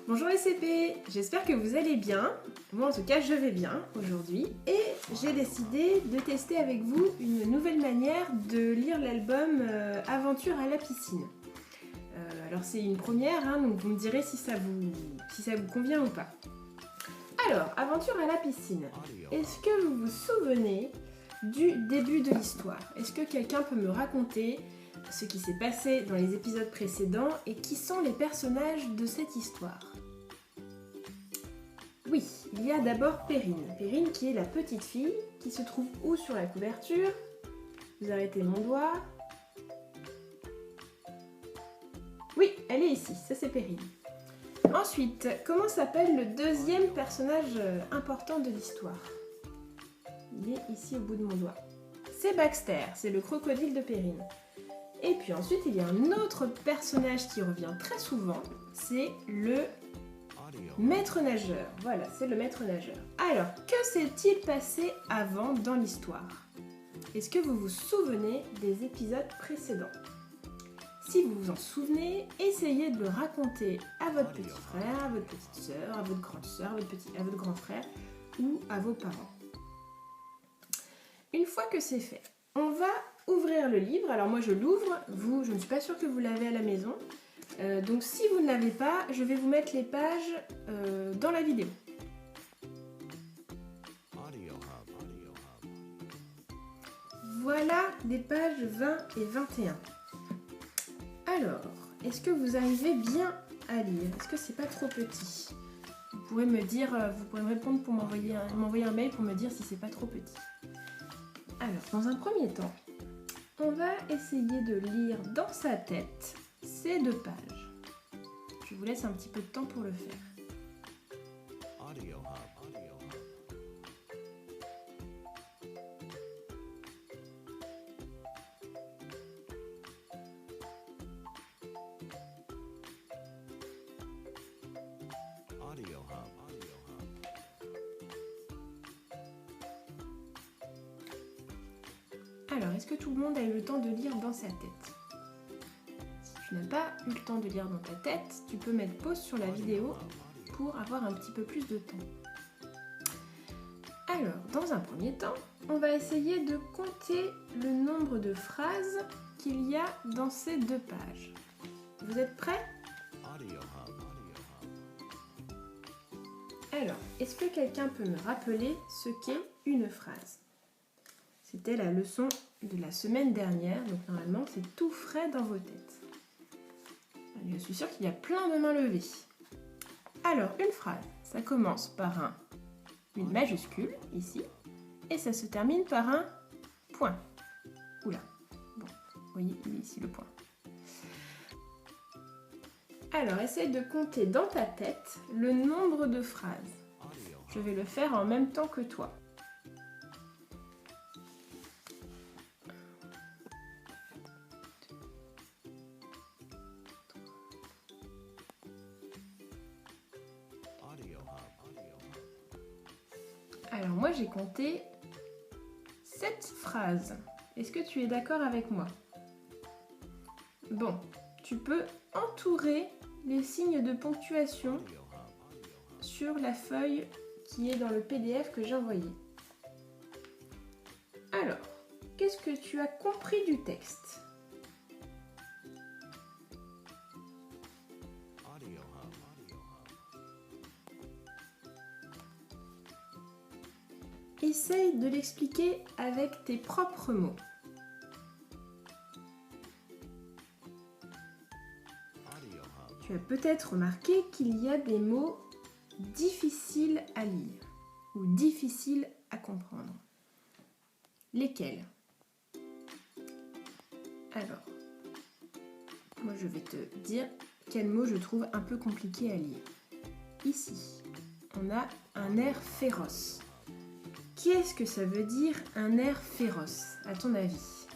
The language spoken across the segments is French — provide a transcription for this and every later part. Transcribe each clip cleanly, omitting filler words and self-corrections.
Bonjour les CP, j'espère que vous allez bien. Moi en tout cas je vais bien aujourd'hui et j'ai décidé de tester avec vous une nouvelle manière de lire l'album Aventure à la piscine. Alors c'est une première, hein, donc vous me direz si ça vous convient ou pas. Alors, Aventure à la piscine, est-ce que vous vous souvenez du début de l'histoire? Est-ce que quelqu'un peut me raconter ce qui s'est passé dans les épisodes précédents et qui sont les personnages de cette histoire? Oui, il y a d'abord Perrine. Perrine qui est la petite fille qui se trouve où sur la couverture? Vous arrêtez mon doigt. Oui, elle est ici, ça c'est Perrine. Ensuite, comment s'appelle le deuxième personnage important de l'histoire? Il est ici au bout de mon doigt. C'est Baxter, c'est le crocodile de Perrine. Et puis ensuite, il y a un autre personnage qui revient très souvent, c'est le maître nageur. Voilà, c'est le maître nageur. Alors, que s'est-il passé avant dans l'histoire? Est-ce que vous vous souvenez des épisodes précédents? Si vous vous en souvenez, essayez de le raconter à votre petit frère, à votre petite sœur, à votre grande sœur, à votre grand frère ou à vos parents. Une fois que c'est fait, on va ouvrir le livre. Alors moi je l'ouvre, vous, je ne suis pas sûre que vous l'avez à la maison. Donc si vous ne l'avez pas, je vais vous mettre les pages dans la vidéo. Voilà les pages 20 et 21. Alors, est-ce que vous arrivez bien à lire? Est-ce que c'est pas trop petit? Vous pourrez me dire, vous pourrez me répondre pour m'envoyer un mail pour me dire si c'est pas trop petit. Alors, dans un premier temps, on va essayer de lire dans sa tête ces 2 pages. Je vous laisse un petit peu de temps pour le faire. Alors, est-ce que tout le monde a eu le temps de lire dans sa tête? Si tu n'as pas eu le temps de lire dans ta tête, tu peux mettre pause sur la vidéo pour avoir un petit peu plus de temps. Alors, dans un premier temps, on va essayer de compter le nombre de phrases qu'il y a dans ces 2 pages. Vous êtes prêts? Alors, est-ce que quelqu'un peut me rappeler ce qu'est une phrase? C'était la leçon de la semaine dernière, donc normalement c'est tout frais dans vos têtes. Je suis sûre qu'il y a plein de mains levées. Alors, une phrase, ça commence par une majuscule, ici, et ça se termine par un point. Oula, bon, vous voyez, il est ici le point. Alors, essaye de compter dans ta tête le nombre de phrases. Je vais le faire en même temps que toi. Alors moi j'ai compté 7 phrases. Est-ce que tu es d'accord avec moi? Bon, tu peux entourer les signes de ponctuation sur la feuille qui est dans le PDF que j'ai envoyé. Alors, qu'est-ce que tu as compris du texte? Essaye de l'expliquer avec tes propres mots. Tu as peut-être remarqué qu'il y a des mots difficiles à lire ou difficiles à comprendre. Lesquels? Alors, moi je vais te dire quels mots je trouve un peu compliqués à lire. Ici, on a un air féroce. Qu'est-ce que ça veut dire un air féroce, à ton avis?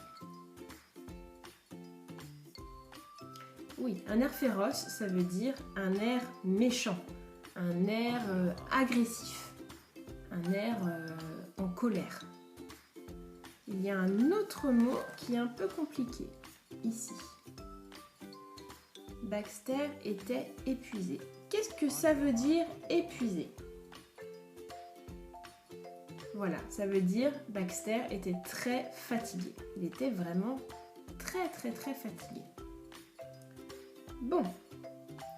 Oui, un air féroce, ça veut dire un air méchant, un air agressif, un air en colère. Il y a un autre mot qui est un peu compliqué, ici. Baxter était épuisé. Qu'est-ce que ça veut dire épuisé? Voilà, ça veut dire Baxter était très fatigué. Il était vraiment très fatigué. Bon,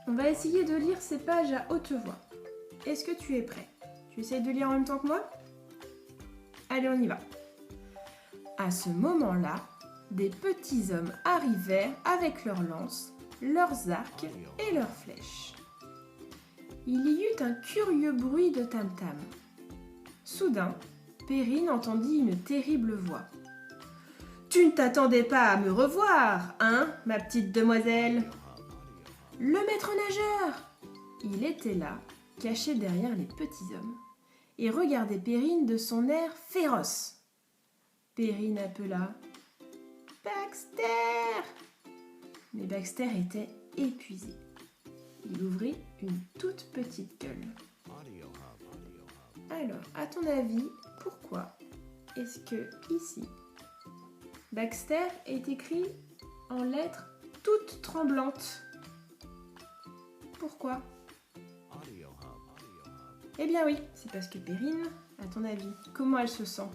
on va essayer de lire ces pages à haute voix. Est-ce que tu es prêt? Tu essayes de lire en même temps que moi? Allez, on y va. À ce moment-là, des petits hommes arrivèrent avec leurs lances, leurs arcs et leurs flèches. Il y eut un curieux bruit de tam-tam. Soudain, Perrine entendit une terrible voix. « Tu ne t'attendais pas à me revoir, hein, ma petite demoiselle ?» Le maître nageur! Il était là, caché derrière les petits hommes, et regardait Perrine de son air féroce. Perrine appela « Baxter !» Mais Baxter était épuisé. Il ouvrit une toute petite gueule. Alors, à ton avis, pourquoi est-ce que ici, Baxter est écrit en lettres toutes tremblantes? Pourquoi? Eh bien oui, c'est parce que Perrine, à ton avis, comment elle se sent?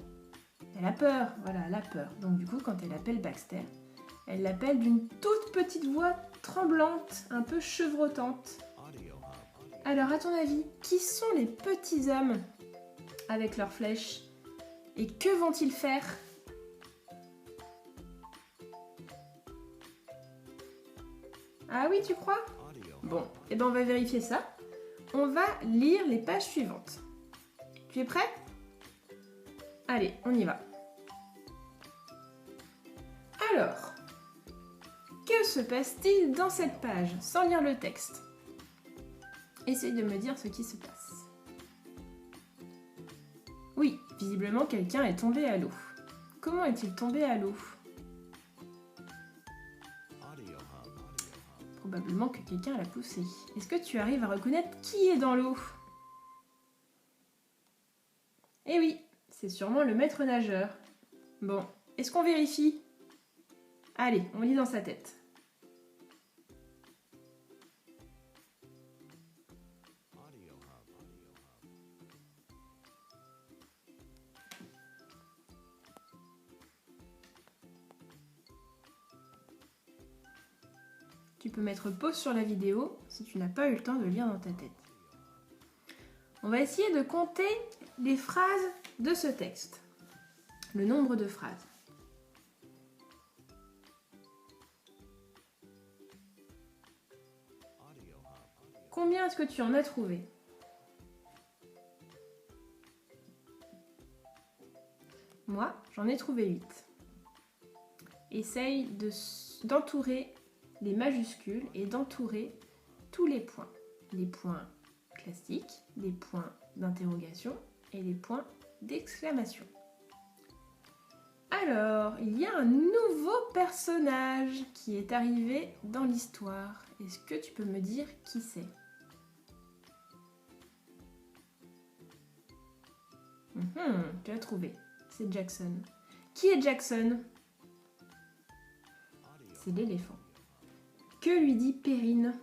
Elle a peur, voilà, elle a peur. Donc du coup, quand elle appelle Baxter, elle l'appelle d'une toute petite voix tremblante, un peu chevrotante. Alors, à ton avis, qui sont les petits hommes avec leurs flèches? Et que vont-ils faire? Ah oui, tu crois? Bon, eh ben on va vérifier ça. On va lire les pages suivantes. Tu es prêt? Allez, on y va. Alors, que se passe-t-il dans cette page sans lire le texte? Essaye de me dire ce qui se passe. Oui, visiblement quelqu'un est tombé à l'eau. Comment est-il tombé à l'eau? Probablement que quelqu'un l'a poussé. Est-ce que tu arrives à reconnaître qui est dans l'eau? Eh oui, c'est sûrement le maître nageur. Bon, est-ce qu'on vérifie? Allez, on lit dans sa tête. Tu peux mettre pause sur la vidéo si tu n'as pas eu le temps de lire dans ta tête. On va essayer de compter les phrases de ce texte. Le nombre de phrases. Combien est-ce que tu en as trouvé? Moi, j'en ai trouvé 8. Essaye d'entourer les majuscules et d'entourer tous les points. Les points classiques, les points d'interrogation et les points d'exclamation. Alors, il y a un nouveau personnage qui est arrivé dans l'histoire. Est-ce que tu peux me dire qui c'est? Tu as trouvé. C'est Jackson. Qui est Jackson? C'est l'éléphant. Que lui dit Perrine?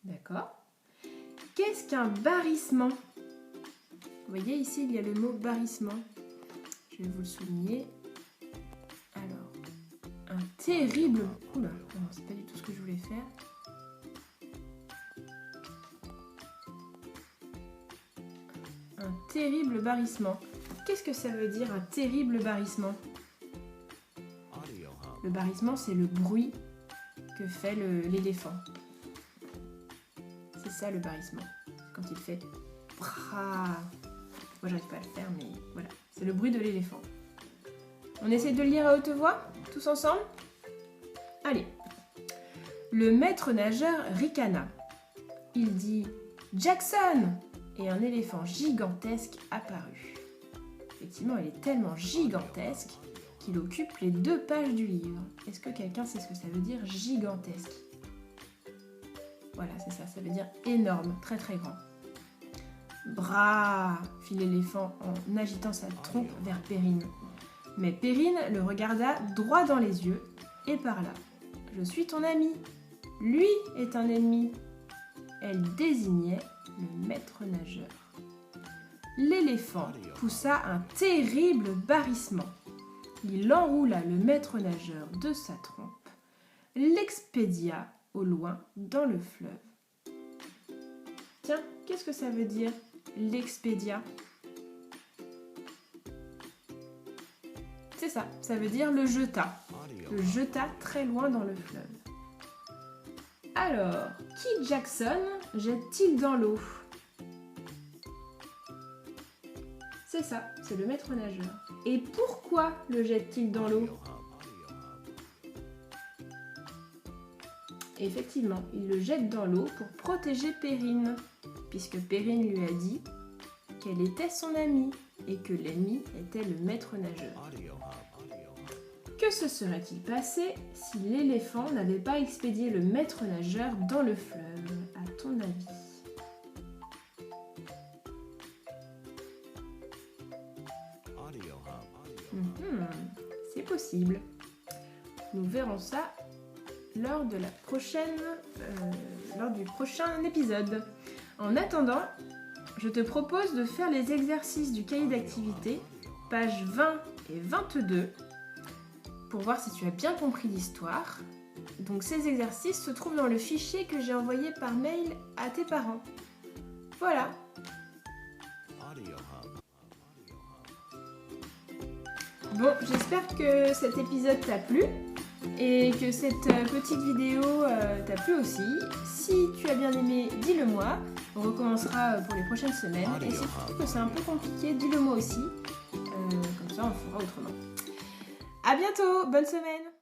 D'accord. Qu'est-ce qu'un barrissement? Vous voyez ici, il y a le mot barrissement. Je vais vous le souligner. Alors, un terrible... Oula, non, c'est pas du tout ce que je voulais faire. Un terrible barrissement. Qu'est-ce que ça veut dire, un terrible barrissement? Le barrissement, c'est le bruit que fait l'éléphant. C'est ça le barrissement. Quand il fait... Moi, j'arrive pas à le faire, mais voilà. C'est le bruit de l'éléphant. On essaie de le lire à haute voix, tous ensemble? Allez. Le maître nageur ricana. Il dit « Jackson !» et un éléphant gigantesque apparut. Effectivement, il est tellement gigantesque qu'il occupe les 2 pages du livre. Est-ce que quelqu'un sait ce que ça veut dire gigantesque? Voilà, c'est ça, ça veut dire énorme, très très grand. Bra! Fit l'éléphant en agitant sa trompe vers Perrine. Mais Perrine le regarda droit dans les yeux est par là. Je suis ton ami. Lui est un ennemi. Elle désignait le maître nageur. L'éléphant poussa un terrible barrissement. Il enroula le maître nageur de sa trompe, l'expédia au loin dans le fleuve. Tiens, qu'est-ce que ça veut dire, l'expédia? C'est ça, ça veut dire le jeta. Le jeta très loin dans le fleuve. Alors, qui Jackson jette-t-il dans l'eau? C'est ça, c'est le maître nageur. Et pourquoi le jette-t-il dans l'eau? Effectivement, il le jette dans l'eau pour protéger Perrine, puisque Perrine lui a dit qu'elle était son amie et que l'ennemi était le maître nageur. Que se serait-il passé si l'éléphant n'avait pas expédié le maître nageur dans le fleuve, à ton avis? C'est possible. Nous verrons ça lors du prochain épisode. En attendant, je te propose de faire les exercices du cahier d'activité, pages 20 et 22, pour voir si tu as bien compris l'histoire. Donc ces exercices se trouvent dans le fichier que j'ai envoyé par mail à tes parents. Voilà. Bon, j'espère que cet épisode t'a plu et que cette petite vidéo t'a plu aussi. Si tu as bien aimé, dis-le moi. On recommencera pour les prochaines semaines. Et si tu trouves que c'est un peu compliqué, dis-le moi aussi. Comme ça, on fera autrement. À bientôt, bonne semaine!